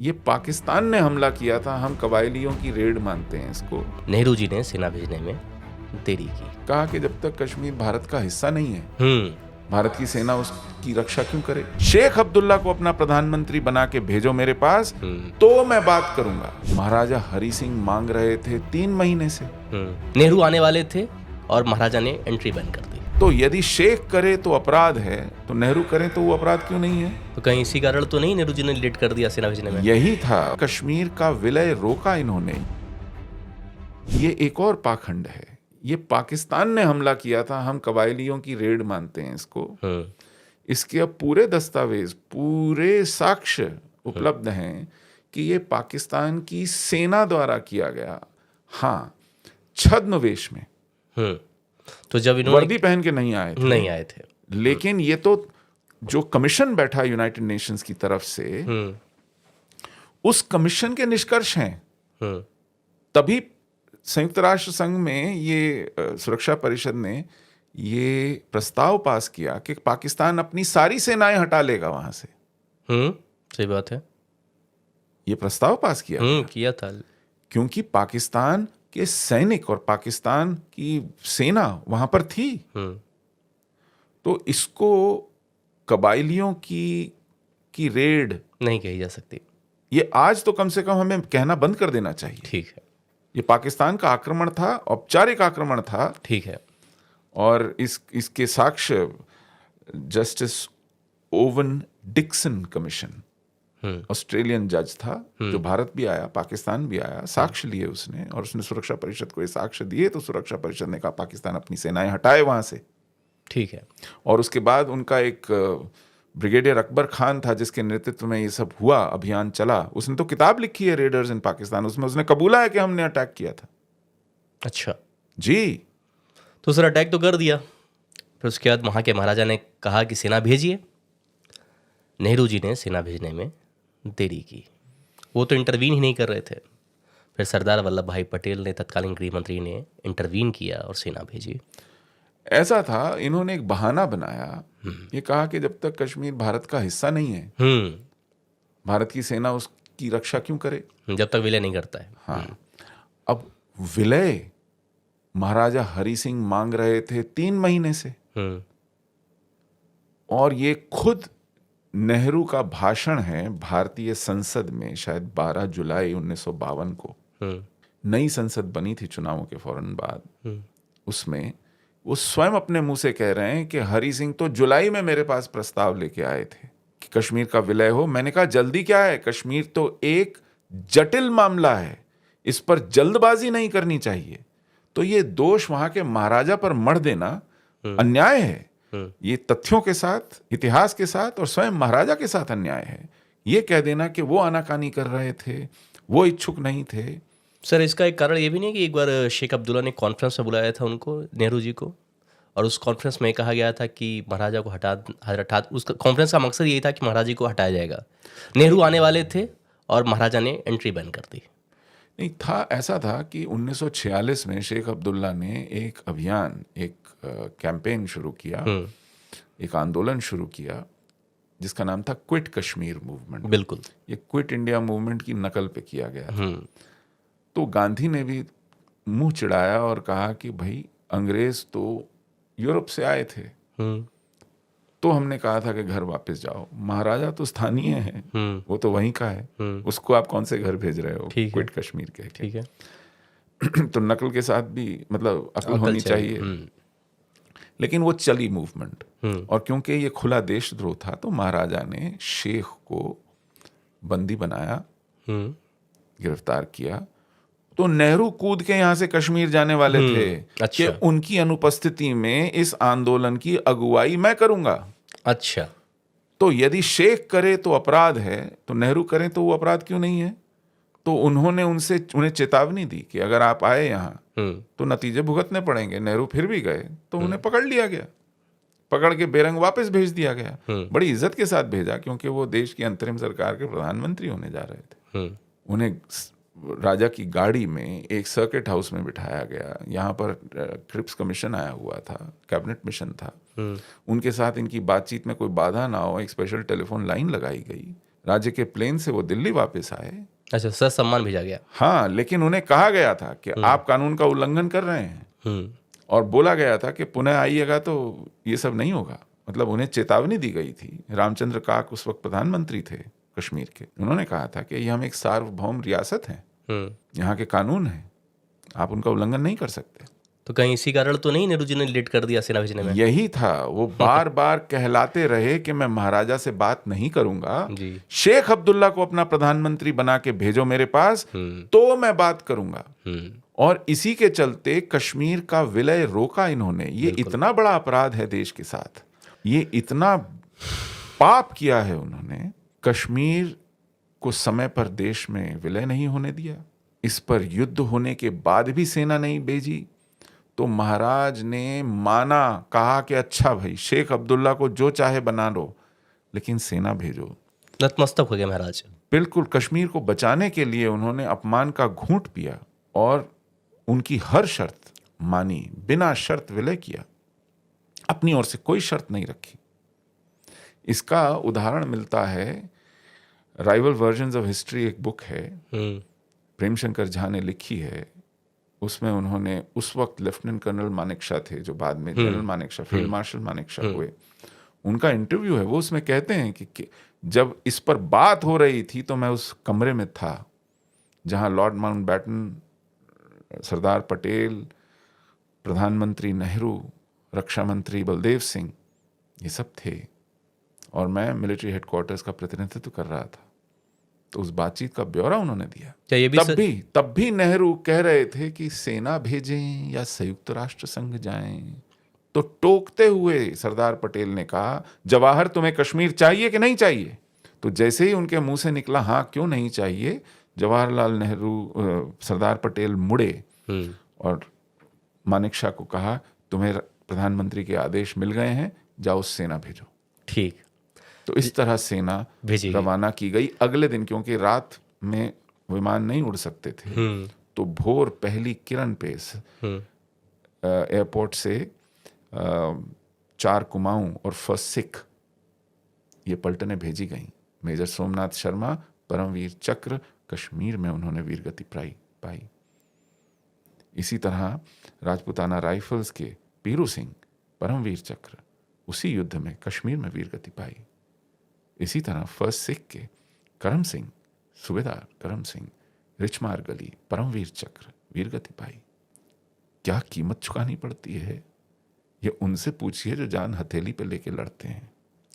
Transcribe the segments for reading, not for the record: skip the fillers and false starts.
ये पाकिस्तान ने हमला किया था, हम कबायलियों की रेड मानते हैं इसको। नेहरू जी ने सेना भेजने में देरी की। कहा कि जब तक कश्मीर भारत का हिस्सा नहीं है, भारत की सेना उसकी रक्षा क्यों करे। शेख अब्दुल्ला को अपना प्रधानमंत्री बना के भेजो मेरे पास, तो मैं बात करूंगा। महाराजा हरि सिंह मांग रहे थे 3 महीने से। नेहरू आने वाले थे और महाराजा ने एंट्री बैन कर दी। तो यदि शेख करे तो अपराध है, तो नेहरू करें तो वो अपराध क्यों नहीं है। तो कहीं इसी कारण तो नहीं नेहरू जी ने लेट कर दिया सेना भेजने में? यही था, कश्मीर का विलय रोका इन्होंने। ये एक और पाखंड है। ये पाकिस्तान ने हमला किया था, हम कबायलियों की रेड मानते हैं इसको। इसके अब पूरे दस्तावेज, पूरे साक्ष्य उपलब्ध हैं कि ये पाकिस्तान की सेना द्वारा किया गया। हाँ, छद्मवेश में, तो जब इन्होंने वर्दी पहन के नहीं आए थे, लेकिन ये तो जो कमीशन बैठा यूनाइटेड नेशंस की तरफ से, उस कमीशन के निष्कर्ष हैं। तभी संयुक्त राष्ट्र संघ में ये सुरक्षा परिषद ने ये प्रस्ताव पास किया कि पाकिस्तान अपनी सारी सेनाएं हटा लेगा वहां से। सही बात है। ये प्रस्ताव पास किया था, क्योंकि पाकिस्तान के सैनिक और पाकिस्तान की सेना वहां पर थी। तो इसको कबायलियों की रेड नहीं कही जा सकती। ये आज तो कम से कम हमें कहना बंद कर देना चाहिए। ठीक है, ये पाकिस्तान का आक्रमण था, औपचारिक आक्रमण था। ठीक है। और इसके साक्ष्य justice Owen Dixon commission, Australian जज था, जो भारत भी आया, पाकिस्तान भी आया, साक्ष्य लिए उसने, और उसने सुरक्षा परिषद को ये साक्ष्य दिए। तो सुरक्षा परिषद ने कहा पाकिस्तान अपनी सेनाएं हटाए वहां से। ठीक है। और उसके बाद उनका एक ब्रिगेडियर अकबर खान था, जिसके नेतृत्व में ये सब हुआ, अभियान चला। उसने तो किताब लिखी है, रेडर्स इन पाकिस्तान। उसमें उसने कबूला है कि हमने अटैक किया था। अच्छा जी। तो सर अटैक तो कर दिया, फिर उसके बाद वहाँ के महाराजा ने कहा कि सेना भेजिए। नेहरू जी ने सेना भेजने में देरी की। वो तो इंटरवीन ही नहीं कर रहे थे। फिर सरदार वल्लभ भाई पटेल ने, तत्कालीन गृह मंत्री ने इंटरवीन किया और सेना भेजी। ऐसा था, इन्होंने एक बहाना बनाया। ये कहा कि जब तक कश्मीर भारत का हिस्सा नहीं है, भारत की सेना उसकी रक्षा क्यों करे, जब तक विलय नहीं करता है। हाँ। अब विलय महाराजा हरि सिंह मांग रहे थे 3 महीने से, और ये खुद नेहरू का भाषण है भारतीय संसद में, शायद 12 जुलाई 1952 को। नई संसद बनी थी चुनावों के फौरन बाद। उसमें वो स्वयं अपने मुंह से कह रहे हैं कि हरि सिंह तो जुलाई में मेरे पास प्रस्ताव लेके आए थे कि कश्मीर का विलय हो। मैंने कहा जल्दी क्या है, कश्मीर तो एक जटिल मामला है, इस पर जल्दबाजी नहीं करनी चाहिए। तो ये दोष वहां के महाराजा पर मढ़ देना अन्याय है। ये तथ्यों के साथ, इतिहास के साथ और स्वयं महाराजा के साथ अन्याय है। ये कह देना कि वो आनाकानी कर रहे थे, वो इच्छुक नहीं थे। सर इसका एक कारण ये भी नहीं कि एक बार शेख अब्दुल्ला ने कॉन्फ्रेंस में बुलाया था उनको, नेहरू जी को, और उस कॉन्फ्रेंस में कहा गया था कि महाराजा को हटा उस कॉन्फ्रेंस का मकसद ये था कि महाराजा को हटाया जाएगा। नेहरू आने वाले थे और महाराजा ने एंट्री बैन कर दी। नहीं था, ऐसा था कि 1946 में शेख अब्दुल्ला ने एक अभियान, एक कैंपेन शुरू किया, एक आंदोलन शुरू किया, जिसका नाम था क्विट कश्मीर मूवमेंट। बिल्कुल, ये क्विट इंडिया मूवमेंट की नकल पे किया गया था। तो गांधी ने भी मुंह चिढ़ाया और कहा कि भाई अंग्रेज तो यूरोप से आए थे, तो हमने कहा था कि घर वापस जाओ। महाराजा तो स्थानीय है, वो तो वहीं का है, उसको आप कौन से घर भेज रहे हो क्विट कश्मीर के। ठीक है। तो नकल के साथ भी मतलब अकल होनी चाहिए। लेकिन वो चली मूवमेंट, और क्योंकि ये खुला देशद्रोह था, तो महाराजा ने शेख को बंदी बनाया, गिरफ्तार किया। तो नेहरू कूद के यहां से कश्मीर जाने वाले थे। अच्छा। कि उनकी अनुपस्थिति में इस आंदोलन की अगुवाई मैं करूंगा। अच्छा। तो यदि शेख करे तो अपराध है, तो नेहरू करें तो वो अपराध क्यों नहीं है। तो उन्होंने उन्हें चेतावनी दी कि अगर आप आए यहाँ तो नतीजे भुगतने पड़ेंगे। नेहरू फिर भी गए, तो उन्हें पकड़ लिया गया, पकड़ के बेरंग वापस भेज दिया गया। बड़ी इज्जत के साथ भेजा, क्योंकि वो देश की अंतरिम सरकार के प्रधानमंत्री होने जा रहे थे। उन्हें राजा की गाड़ी में एक सर्किट हाउस में बिठाया गया। यहाँ पर क्रिप्स कमीशन आया हुआ था, कैबिनेट मिशन था। उनके साथ इनकी बातचीत में कोई बाधा ना हो, एक स्पेशल टेलीफोन लाइन लगाई गई। राज्य के प्लेन से वो दिल्ली वापस आए। अच्छा, सर सम्मान भेजा गया। हाँ, लेकिन उन्हें कहा गया था कि आप कानून का उल्लंघन कर रहे हैं, और बोला गया था कि पुनः आइएगा तो ये सब नहीं होगा। मतलब उन्हें चेतावनी दी गई थी। रामचंद्र काक उस वक्त प्रधानमंत्री थे कश्मीर के। उन्होंने कहा था कि ये हम एक सार्वभौम रियासत है, यहाँ के कानून है, आप उनका उल्लंघन नहीं कर सकते। तो कहीं इसी कारण तो नहीं नेहरू जी ने लेट कर दिया सेना भेजने में? यही था, वो बार बार कहलाते रहे कि मैं महाराजा से बात नहीं करूंगा, जी। शेख अब्दुल्ला को अपना प्रधानमंत्री बना के भेजो मेरे पास, तो मैं बात करूंगा। और इसी के चलते कश्मीर का विलय रोका इन्होंने। ये इतना बड़ा अपराध है देश के साथ, ये इतना पाप किया है उन्होंने। कश्मीर को समय पर देश में विलय नहीं होने दिया, इस पर युद्ध होने के बाद भी सेना नहीं भेजी। तो महाराज ने माना, कहा कि अच्छा भाई, शेख अब्दुल्ला को जो चाहे बना लो, लेकिन सेना भेजो। नतमस्तक हो गया महाराज। बिल्कुल, कश्मीर को बचाने के लिए उन्होंने अपमान का घूंट पिया और उनकी हर शर्त मानी, बिना शर्त विलय किया, अपनी ओर से कोई शर्त नहीं रखी। इसका उदाहरण मिलता है, राइवल वर्जन्स ऑफ हिस्ट्री एक बुक है, प्रेमशंकर झा ने लिखी है। उसमें उन्होंने, उस वक्त लेफ्टिनेंट कर्नल मानेकशॉ थे, जो बाद में general Manekshaw, field marshal Manekshaw हुए, उनका इंटरव्यू है। वो उसमें कहते हैं कि जब इस पर बात हो रही थी तो मैं उस कमरे में था जहां लॉर्ड माउंटबैटन, सरदार पटेल, प्रधानमंत्री नेहरू, रक्षा मंत्री बलदेव सिंह, ये सब थे, और मैं मिलिट्री हेडक्वार्टर्स का प्रतिनिधित्व कर रहा था। तो उस बातचीत का ब्यौरा उन्होंने दिया। ये भी तब भी नेहरू कह रहे थे कि सेना भेजें या संयुक्त राष्ट्र संघ जाएं। तो टोकते हुए सरदार पटेल ने कहा, जवाहर तुम्हें कश्मीर चाहिए कि नहीं चाहिए? तो जैसे ही उनके मुंह से निकला हाँ क्यों नहीं चाहिए, जवाहरलाल नेहरू, सरदार पटेल मुड़े और मानेकशॉ को कहा, तुम्हें प्रधानमंत्री के आदेश मिल गए हैं, जाओ सेना भेजो। ठीक। तो इस तरह सेना रवाना की गई अगले दिन, क्योंकि रात में विमान नहीं उड़ सकते थे। तो भोर पहली किरण पे एयरपोर्ट से 4 कुमाऊं और फर्स्ट सिख ये पलटने भेजी गई। मेजर सोमनाथ शर्मा, परमवीर चक्र, कश्मीर में उन्होंने वीरगति पाई। इसी तरह राजपूताना राइफल्स के पीरू सिंह, परमवीर चक्र, उसी युद्ध में कश्मीर में वीरगति पाई। इसी तरह फर्स्ट सिख के करम सिंह, सूबेदार करम सिंह, रिचमार गली, परमवीर चक्र, वीरगति पाई। क्या कीमत चुकानी पड़ती है, ये उनसे पूछिए जो जान हथेली पे लेके लड़ते हैं।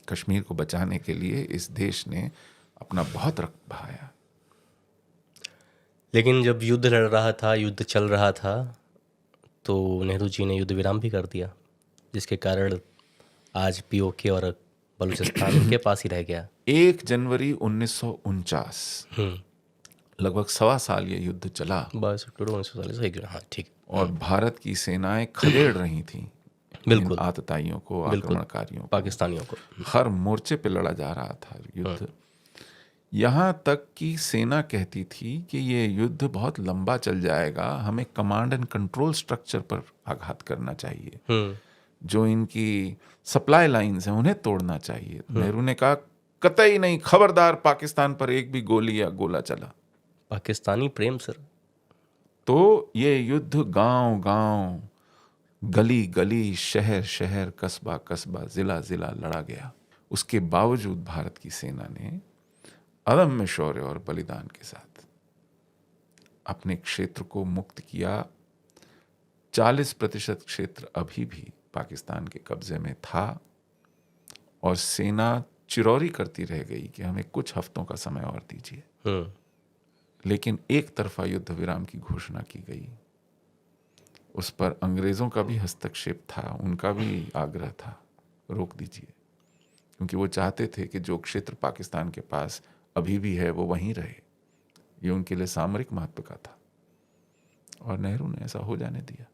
कश्मीर को बचाने के लिए इस देश ने अपना बहुत रक्त बहाया। लेकिन जब युद्ध लड़ रहा था, युद्ध चल रहा था, तो नेहरू जी ने युद्ध विराम भी कर दिया, जिसके कारण आज पीओके और बलूचिस्तान उनके पास ही रह गया। 1 जनवरी 1949, लगभग 1.25 साल ये युद्ध चला। 22 अक्टूबर 1940। हाँ, ठीक। और भारत की सेनाएं खदेड़ रही थी बिल्कुल आतताइयों को, आक्रमणकारियों को, पाकिस्तानियों को। हर मोर्चे पे लड़ा जा रहा था युद्ध। यहाँ तक कि सेना कहती थी कि ये युद्ध बहुत लंबा चल जाएगा, हमें कमांड एंड कंट्रोल स्ट्रक्चर पर आघात करना चाहिए, जो इनकी सप्लाई लाइंस हैं उन्हें तोड़ना चाहिए। नेहरू ने कहा, कतई नहीं, खबरदार पाकिस्तान पर एक भी गोली या गोला चला। पाकिस्तानी प्रेम सर। तो ये युद्ध गांव गांव, गली गली, शहर शहर, कस्बा कस्बा, जिला जिला लड़ा गया। उसके बावजूद भारत की सेना ने अदम्य शौर्य और बलिदान के साथ अपने क्षेत्र को मुक्त किया। 40% क्षेत्र अभी भी पाकिस्तान के कब्जे में था, और सेना चिरौरी करती रह गई कि हमें कुछ हफ्तों का समय और दीजिए। लेकिन एक तरफा युद्ध विराम की घोषणा की गई। उस पर अंग्रेजों का भी हस्तक्षेप था, उनका भी आग्रह था, रोक दीजिए, क्योंकि वो चाहते थे कि जो क्षेत्र पाकिस्तान के पास अभी भी है वो वहीं रहे। ये उनके लिए सामरिक महत्व का था, और नेहरू ने ऐसा हो जाने दिया।